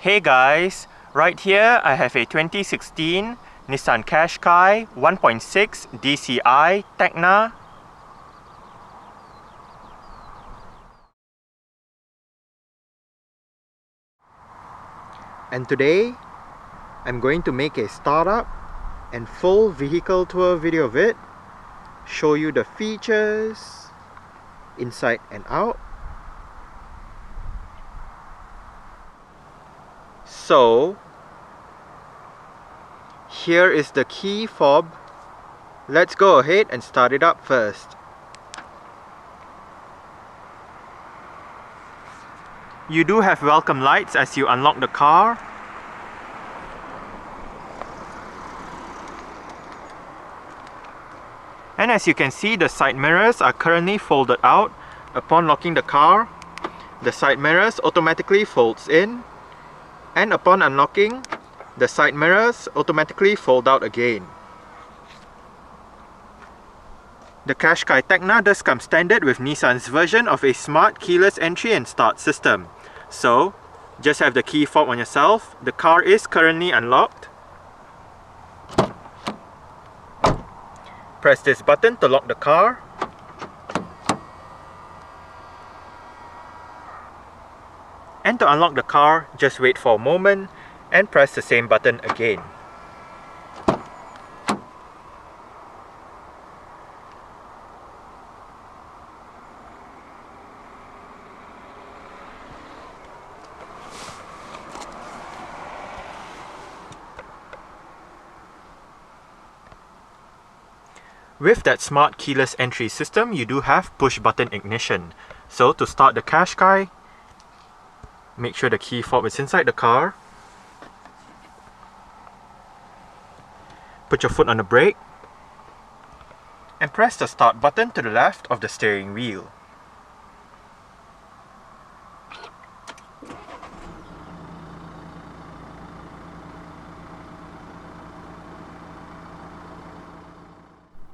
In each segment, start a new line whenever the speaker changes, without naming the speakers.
Hey guys, right here I have a 2016 Nissan Qashqai 1.6 dCi Tekna. And today I'm going to make a startup and full vehicle tour video of it, show you the features inside and out. So here is the key fob. Let's go ahead and start it up first. You do have welcome lights as you unlock the car. And as you can see, the side mirrors are currently folded out. Upon locking the car, the side mirrors automatically folds in. And upon unlocking, the side mirrors automatically fold out again. The Qashqai Tekna does come standard with Nissan's version of a smart keyless entry and start system. So, just have the key fob on yourself. The car is currently unlocked. Press this button to lock the car. And to unlock the car, just wait for a moment and press the same button again. With that smart keyless entry system, you do have push button ignition. So to start the Qashqai, make sure the key fob is inside the car. Put your foot on the brake and press the start button to the left of the steering wheel.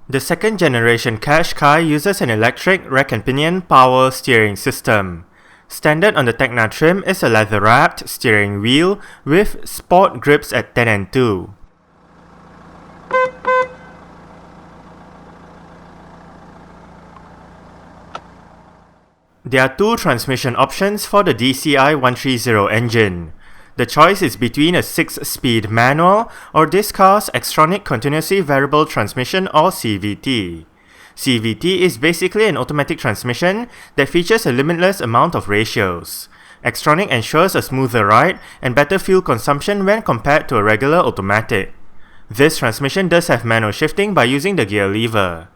The second generation Qashqai uses an electric rack and pinion power steering system. Standard on the Tekna trim is a leather-wrapped steering wheel with sport grips at 10 and 2. There are two transmission options for the DCi 130 engine. The choice is between a 6-speed manual or this car's XTRONIC continuously variable transmission or CVT. CVT is basically an automatic transmission that features a limitless amount of ratios. XTRONIC ensures a smoother ride and better fuel consumption when compared to a regular automatic. This transmission does have manual shifting by using the gear lever.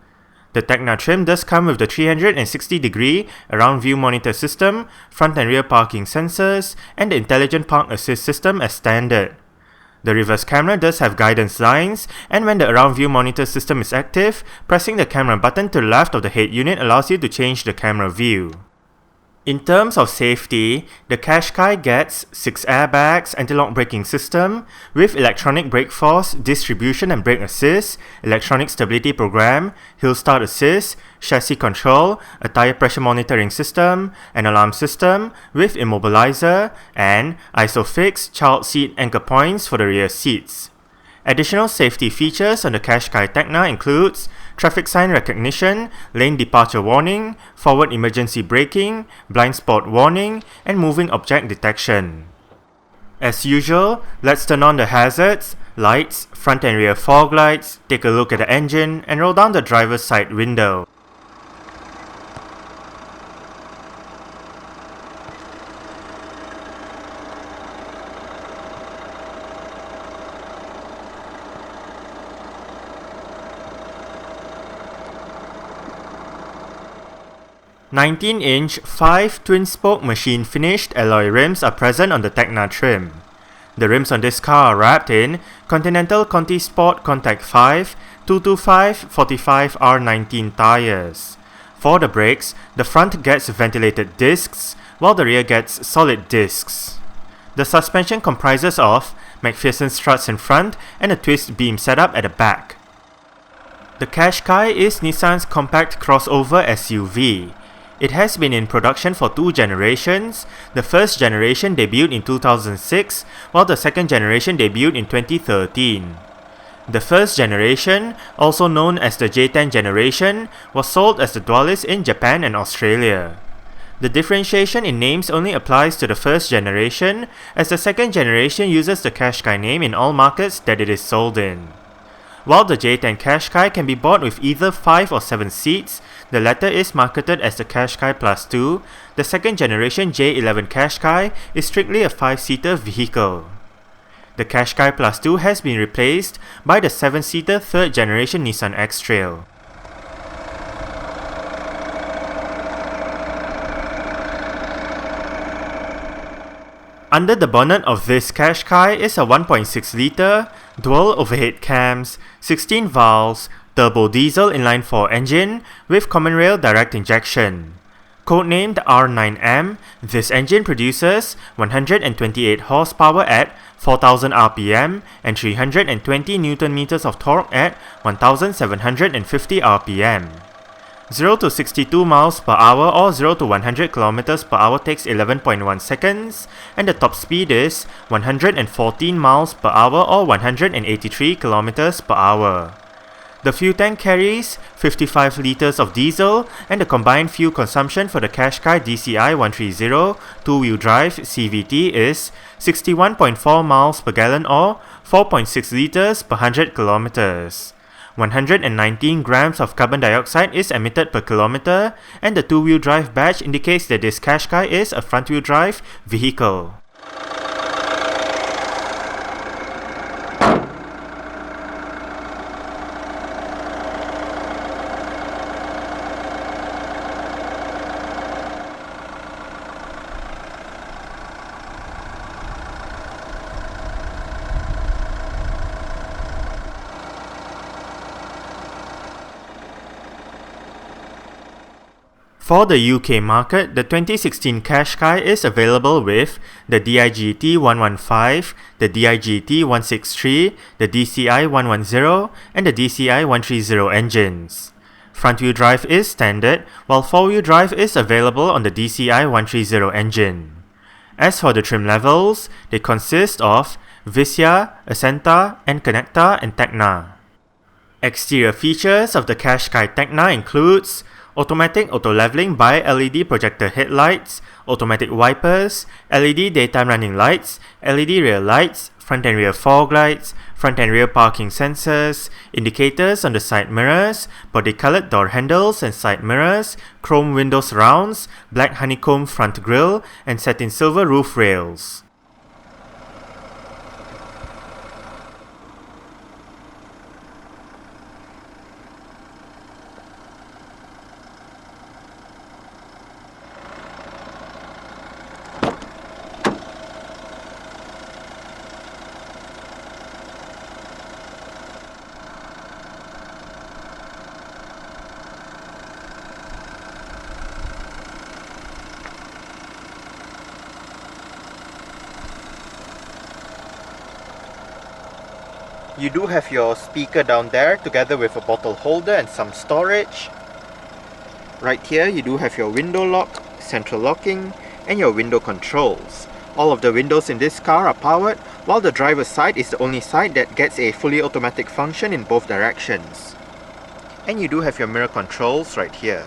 The Tekna trim does come with the 360-degree around view monitor system, front and rear parking sensors, and the intelligent park assist system as standard. The reverse camera does have guidance lines, and when the around view monitor system is active, pressing the camera button to the left of the head unit allows you to change the camera view. In terms of safety, the Qashqai gets 6 airbags, anti-lock braking system, with electronic brake force, distribution and brake assist, electronic stability program, hill start assist, chassis control, a tire pressure monitoring system, an alarm system with immobilizer, and ISOFIX child seat anchor points for the rear seats. Additional safety features on the Qashqai Tekna includes traffic sign recognition, lane departure warning, forward emergency braking, blind spot warning, and moving object detection. As usual, let's turn on the hazards, lights, front and rear fog lights, take a look at the engine, and roll down the driver's side window. "19-inch 5 twin-spoke machine-finished alloy rims are present on the Tekna trim. The rims on this car are wrapped in Continental Conti Sport Contact 5 225/45 R19 tires. For the brakes, the front gets ventilated discs, while the rear gets solid discs. The suspension comprises of McPherson struts in front and a twist beam setup at the back. The Qashqai is Nissan's compact crossover SUV. It has been in production for 2 generations. The first generation debuted in 2006, while the second generation debuted in 2013. The first generation, also known as the J10 generation, was sold as the Dualis in Japan and Australia. The differentiation in names only applies to the first generation, as the second generation uses the Qashqai name in all markets that it is sold in. While the J10 Qashqai can be bought with either 5 or 7 seats, the latter is marketed as the Qashqai Plus 2, the second generation J11 Qashqai is strictly a 5-seater vehicle. The Qashqai Plus 2 has been replaced by the 7-seater third generation Nissan X-Trail. Under the bonnet of this Qashqai is a 1.6 litre, dual overhead cams, 16 valves, turbodiesel inline-4 engine with common rail direct injection. Codenamed R9M, this engine produces 128 horsepower at 4000 rpm and 320 Nm of torque at 1750 rpm. 0 to 62 miles per hour or 0 to 100 km per hour takes 11.1 seconds, and the top speed is 114 miles per hour or 183 km per hour. The fuel tank carries 55 litres of diesel, and the combined fuel consumption for the Qashqai dCi 1.6 two-wheel drive CVT is 61.4 miles per gallon or 4.6 litres per 100 kilometers. 119 grams of carbon dioxide is emitted per kilometer, and the two-wheel drive badge indicates that this Qashqai is a front-wheel drive vehicle. For the UK market, the 2016 Qashqai is available with the DIGT 115, the DIGT 163, the DCI 110, and the DCI 130 engines. Front-wheel drive is standard, while four-wheel drive is available on the DCI 130 engine. As for the trim levels, they consist of Visia, Acenta, N-Connecta, and Tekna. Exterior features of the Qashqai Tekna includes automatic auto-leveling by LED projector headlights, automatic wipers, LED daytime running lights, LED rear lights, front and rear fog lights, front and rear parking sensors, indicators on the side mirrors, body-colored door handles and side mirrors, chrome window surrounds, black honeycomb front grille, and satin silver roof rails. You do have your speaker down there together with a bottle holder and some storage. Right here you do have your window lock, central locking, and your window controls. All of the windows in this car are powered, while the driver's side is the only side that gets a fully automatic function in both directions. And you do have your mirror controls right here.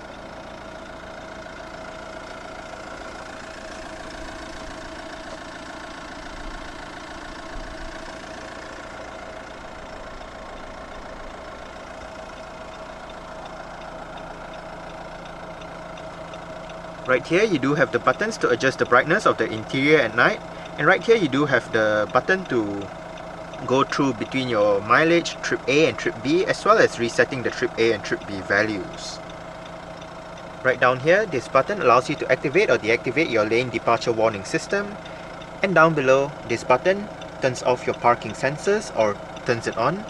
Right here you do have the buttons to adjust the brightness of the interior at night, and right here you do have the button to go through between your mileage, trip A and trip B, as well as resetting the trip A and trip B values. Right down here, this button allows you to activate or deactivate your lane departure warning system, and down below, this button turns off your parking sensors or turns it on.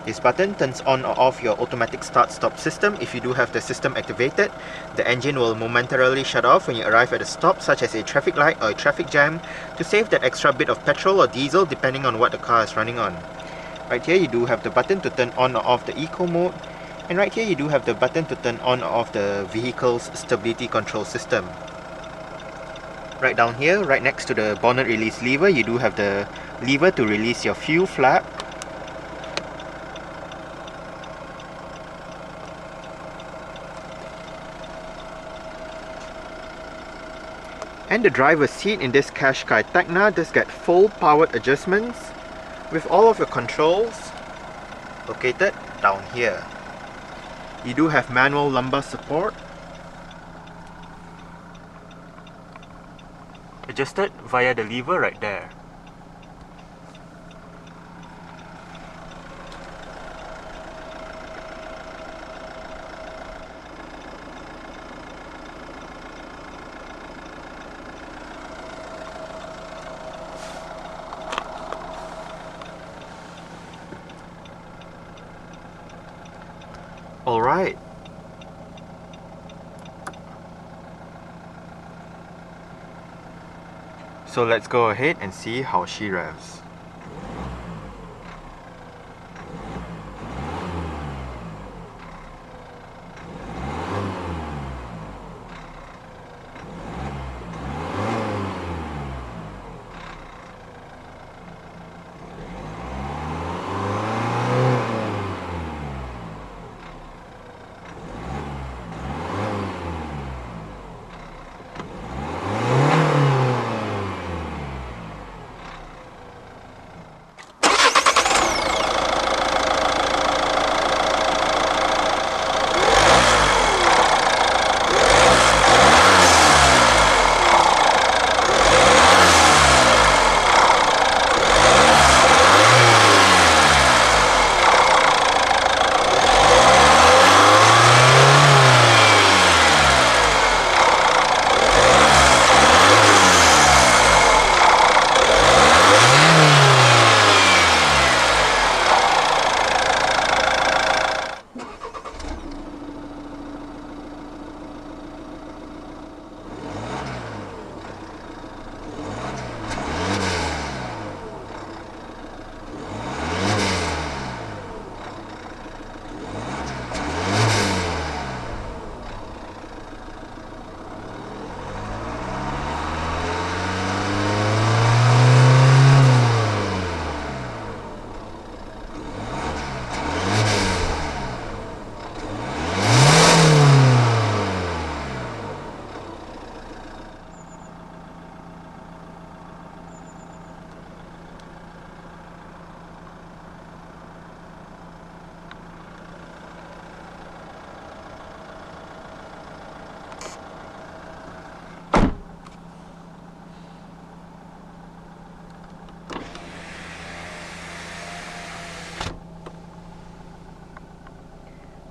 This button turns on or off your automatic start-stop system. If you do have the system activated, the engine will momentarily shut off when you arrive at a stop, such as a traffic light or a traffic jam, to save that extra bit of petrol or diesel depending on what the car is running on. Right here you do have the button to turn on or off the eco mode, And right here you do have the button to turn on or off the vehicle's stability control system. Right down here, right next to the bonnet release lever, you do have the lever to release your fuel flap. And the driver's seat in this Qashqai Tekna does get full powered adjustments with all of your controls located down here. You do have manual lumbar support, adjusted via the lever right there. Alright. So let's go ahead and see how she revs.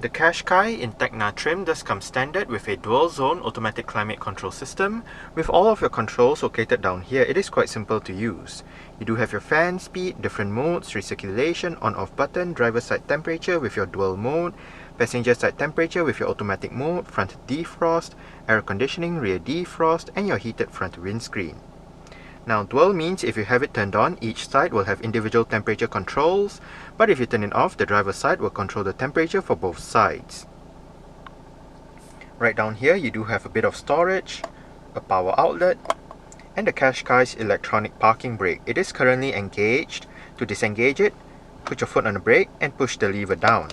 The Qashqai in Tekna trim does come standard with a dual zone automatic climate control system with all of your controls located down here. It is quite simple to use. You do have your fan speed, different modes, recirculation, on-off button, driver side temperature with your dual mode, passenger side temperature with your automatic mode, front defrost, air conditioning, rear defrost, and your heated front windscreen. Now, dual means if you have it turned on, each side will have individual temperature controls, but if you turn it off, the driver's side will control the temperature for both sides. Right down here, you do have a bit of storage, a power outlet, and the Qashqai's electronic parking brake. It is currently engaged. To disengage it, put your foot on the brake and push the lever down.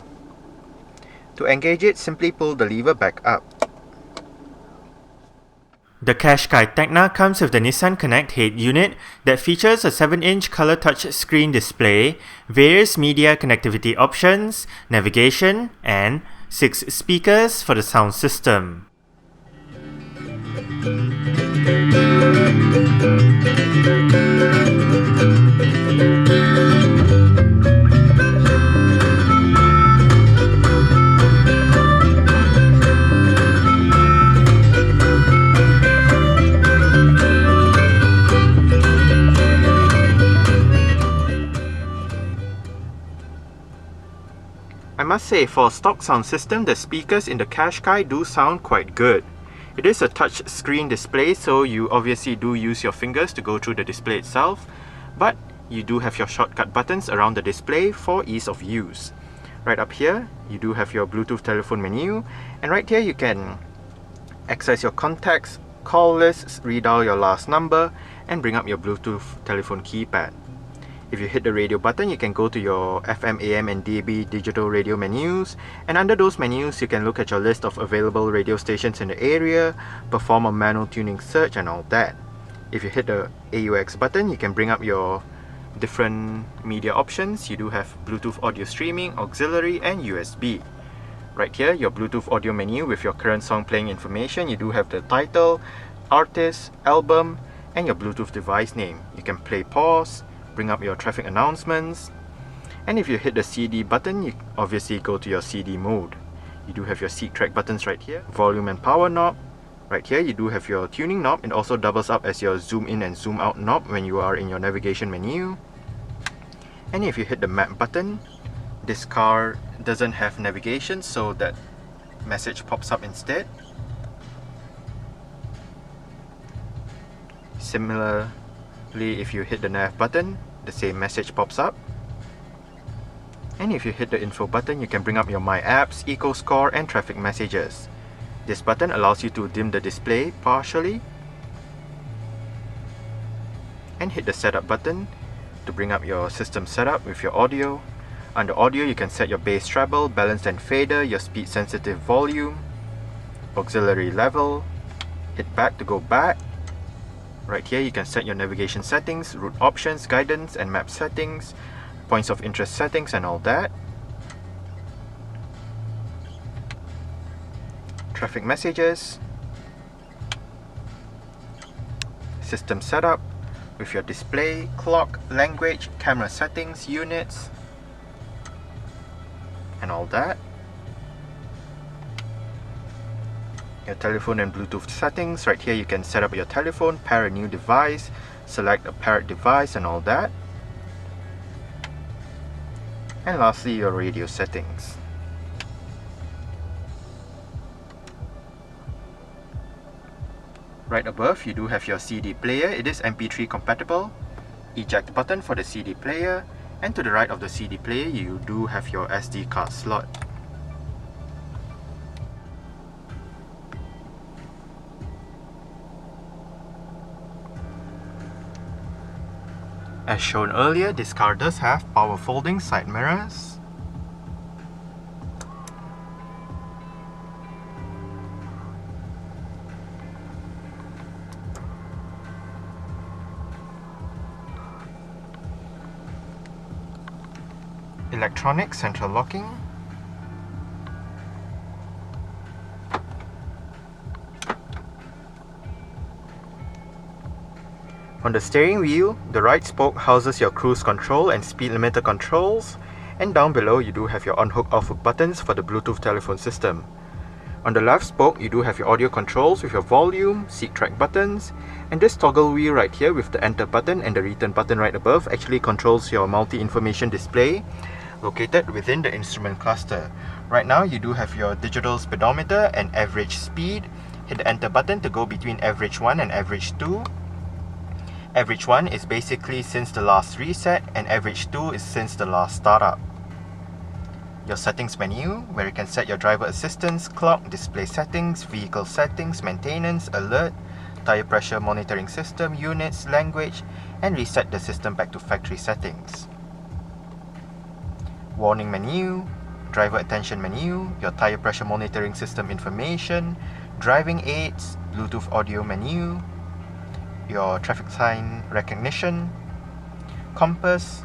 To engage it, simply pull the lever back up. The Qashqai Tekna comes with the Nissan Connect head unit that features a 7-inch color touch screen display, various media connectivity options, navigation, and 6 speakers for the sound system. I must say, for a stock sound system, the speakers in the Qashqai do sound quite good. It is a touch screen display, so you obviously do use your fingers to go through the display itself, but you do have your shortcut buttons around the display for ease of use. Right up here, you do have your Bluetooth telephone menu, and right here you can access your contacts, call lists, redial your last number, and bring up your Bluetooth telephone keypad. If you hit the radio button, you can go to your FM, AM, and DAB digital radio menus, and under those menus, you can look at your list of available radio stations in the area, perform a manual tuning search, and all that. If you hit the AUX button, you can bring up your different media options. You do have Bluetooth audio streaming, auxiliary, and USB. Right here, your Bluetooth audio menu with your current song playing information. You do have the title, artist, album, and your Bluetooth device name. You can play pause, bring up your traffic announcements, and if you hit the CD button, you obviously go to your CD mode. You do have your seat track buttons right here, volume and power knob. Right here, you do have your tuning knob. It also doubles up as your zoom in and zoom out knob when you are in your navigation menu. And if you hit the map button, this car doesn't have navigation, so that message pops up instead. Similarly, if you hit the nav button, the same message pops up. And if you hit the info button, you can bring up your My Apps, Eco Score, and traffic messages. This button allows you to dim the display partially, and hit the setup button to bring up your system setup with your audio. Under audio, you can set your bass treble, balance and fader, your speed sensitive volume, auxiliary level, hit back to go back. Right here, you can set your navigation settings, route options, guidance and map settings, points of interest settings, and all that. Traffic messages, system setup with your display, clock, language, camera settings, units, and all that. Your telephone and Bluetooth settings. Right here you can set up your telephone, pair a new device, select a paired device, and all that. And lastly, your radio settings. Right above, you do have your CD player. It is MP3 compatible. Eject button for the CD player. And to the right of the CD player, you do have your SD card slot. As shown earlier, this car does have power folding side mirrors, electronic central locking, on the steering wheel, the right spoke houses your cruise control and speed limiter controls, and down below you do have your on-hook off-hook buttons for the Bluetooth telephone system. On the left spoke, you do have your audio controls with your volume, seat track buttons, and this toggle wheel right here with the enter button and the return button right above actually controls your multi-information display located within the instrument cluster. Right now you do have your digital speedometer and average speed. Hit the enter button to go between average 1 and average 2. Average 1 is basically since the last reset, and average 2 is since the last startup. Your settings menu, where you can set your driver assistance, clock, display settings, vehicle settings, maintenance, alert, tire pressure monitoring system, units, language, and reset the system back to factory settings. Warning menu, driver attention menu, your tire pressure monitoring system information, driving aids, Bluetooth audio menu, your traffic sign recognition, compass,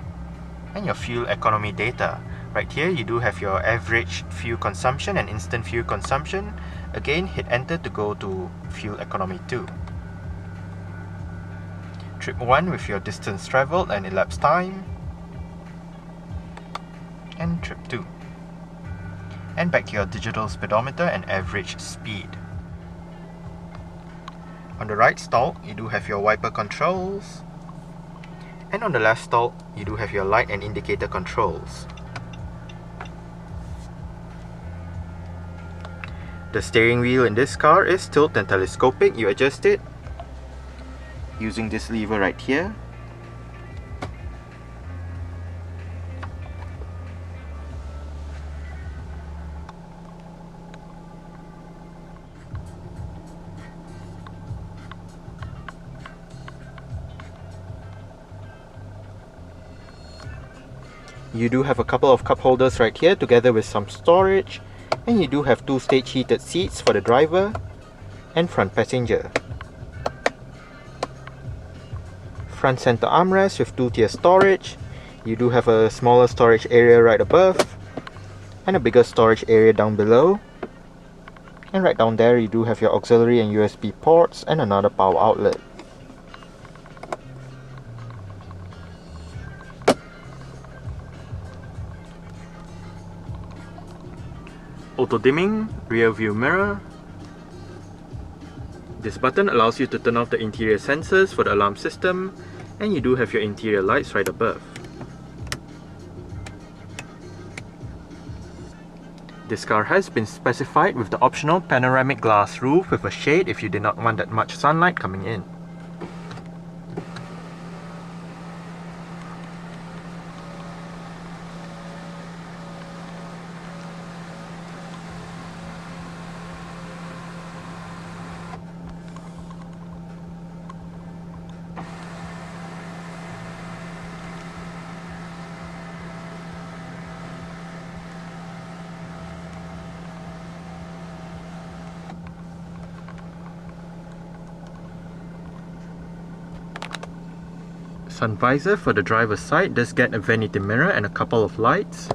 and your fuel economy data. Right here you do have your average fuel consumption and instant fuel consumption. Again, hit enter to go to fuel economy 2. Trip 1 with your distance traveled and elapsed time, and trip 2. And back to your digital speedometer and average speed. On the right stalk, you do have your wiper controls, and on the left stalk, you do have your light and indicator controls. The steering wheel in this car is tilt and telescopic. You adjust it using this lever right here. You do have a couple of cup holders right here together with some storage, and you do have 2 stage heated seats for the driver and front passenger. Front center armrest with 2-tier storage. You do have a smaller storage area right above and a bigger storage area down below. And right down there you do have your auxiliary and USB ports and another power outlet. Auto dimming, rear view mirror. This button allows you to turn off the interior sensors for the alarm system, and you do have your interior lights right above. This car has been specified with the optional panoramic glass roof with a shade if you did not want that much sunlight coming in. Sun visor for the driver's side does get a vanity mirror and a couple of lights.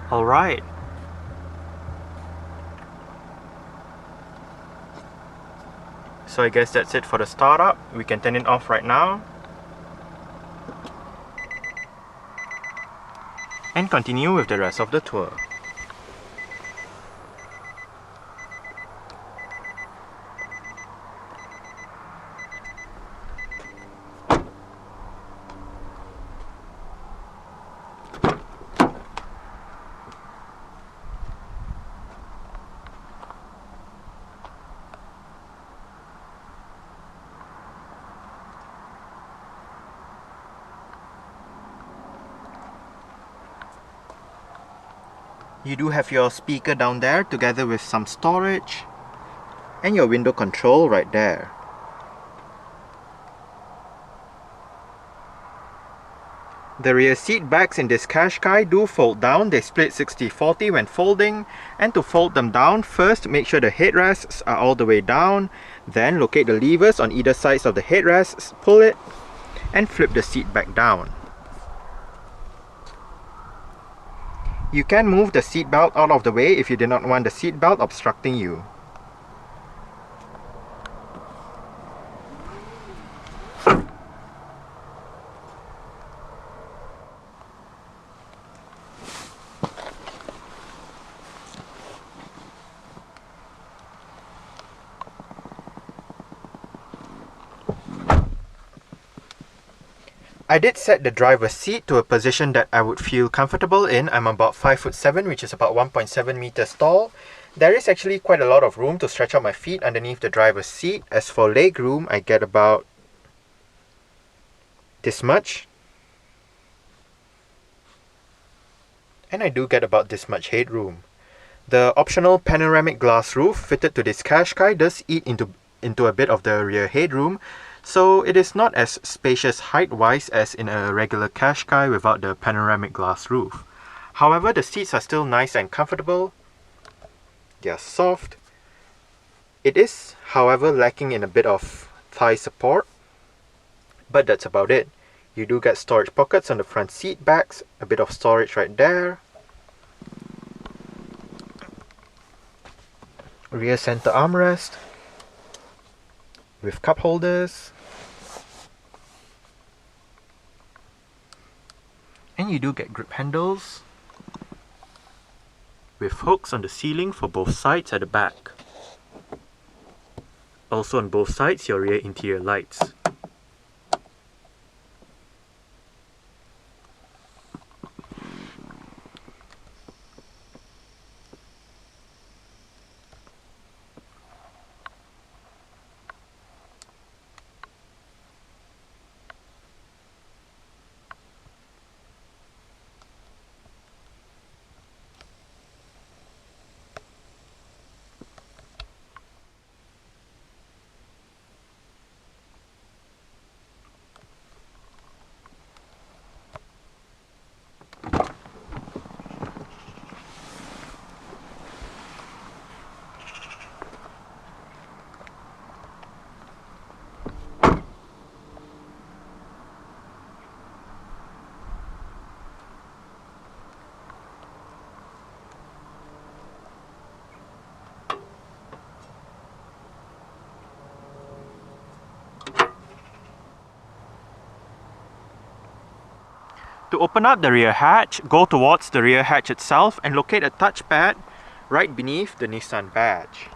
Alright. So I guess that's it for the startup. We can turn it off right now. And continue with the rest of the tour. You do have your speaker down there together with some storage and your window control right there. The rear seat backs in this Qashqai do fold down. They split 60-40 when folding, and to fold them down, first make sure the headrests are all the way down, then locate the levers on either sides of the headrests, pull it and flip the seat back down. You can move the seat belt out of the way if you do not want the seat belt obstructing you. I did set the driver's seat to a position that I would feel comfortable in. I'm about 5'7", which is about 1.7 meters tall. There is actually quite a lot of room to stretch out my feet underneath the driver's seat. As for legroom, I get about this much. And I do get about this much headroom. The optional panoramic glass roof fitted to this Qashqai does eat into a bit of the rear headroom, so it is not as spacious height-wise as in a regular Qashqai without the panoramic glass roof. However, the seats are still nice and comfortable. They are soft. It is, however, lacking in a bit of thigh support, but that's about it. You do get storage pockets on the front seat backs, a bit of storage right there. Rear center armrest with cup holders. And you do get grip handles with hooks on the ceiling for both sides at the back. Also on both sides, your rear interior lights. To open up the rear hatch, go towards the rear hatch itself and locate a touchpad right beneath the Nissan badge.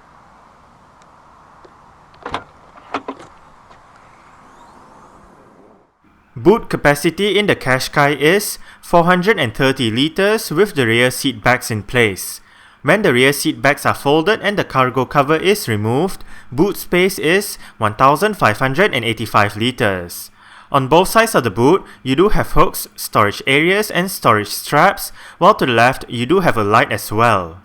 Boot capacity in the Qashqai is 430 litres with the rear seat backs in place. When the rear seat backs are folded and the cargo cover is removed, boot space is 1585 litres. On both sides of the boot, you do have hooks, storage areas and storage straps, while to the left, you do have a light as well.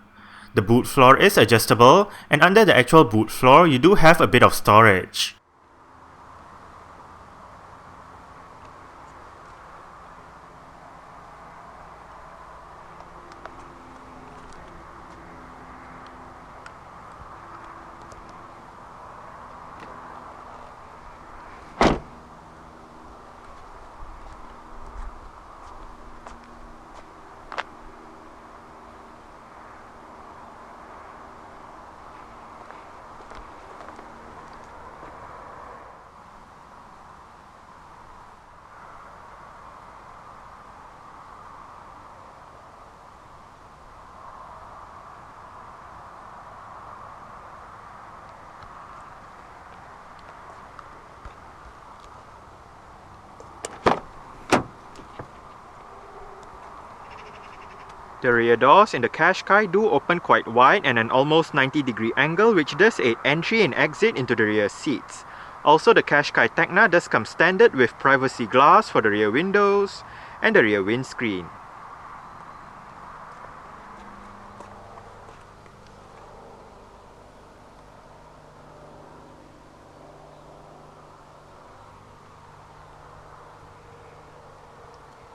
The boot floor is adjustable, and under the actual boot floor, you do have a bit of storage. The rear doors in the Qashqai do open quite wide and an almost 90-degree angle, which does aid entry and exit into the rear seats. Also, the Qashqai Tekna does come standard with privacy glass for the rear windows and the rear windscreen.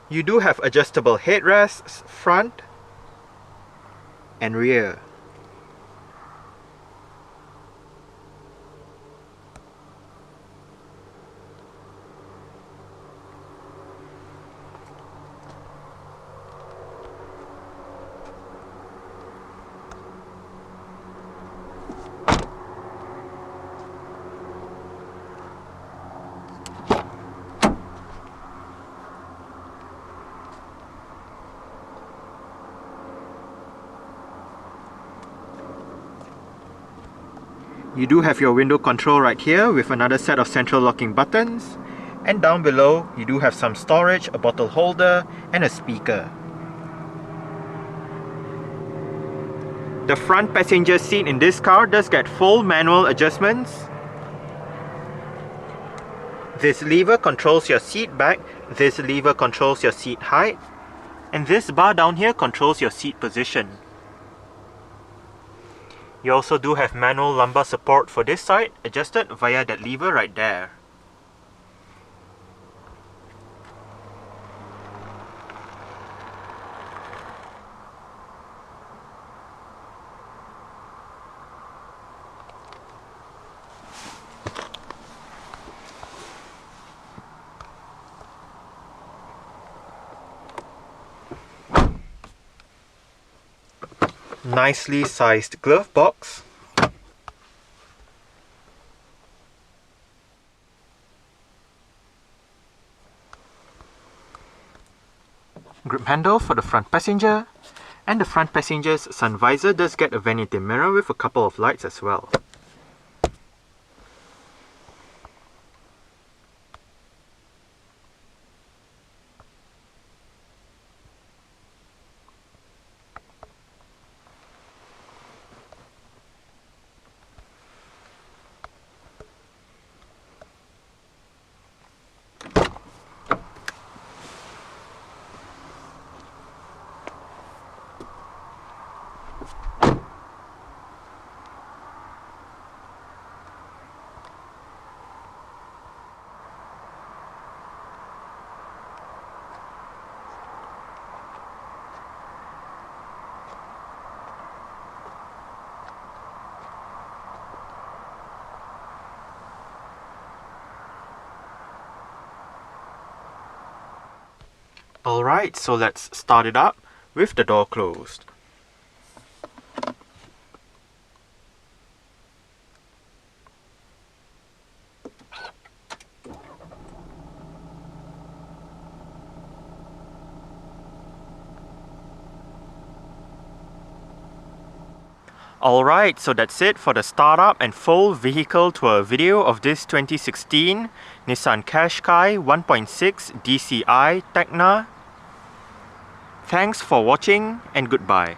You do have adjustable headrests front and rear. You do have your window control right here with another set of central locking buttons, and down below you do have some storage, a bottle holder and a speaker. The front passenger seat in this car does get full manual adjustments. This lever controls your seat back, this lever controls your seat height, and this bar down here controls your seat position. You also do have manual lumbar support for this side, adjusted via that lever right there. Nicely sized glove box. Grip handle for the front passenger, and the front passenger's sun visor does get a vanity mirror with a couple of lights as well. Alright, so let's start it up with the door closed. Alright, so that's it for the startup and full vehicle tour video of this 2016 Nissan Qashqai 1.6 dCi Tekna. Thanks for watching and goodbye.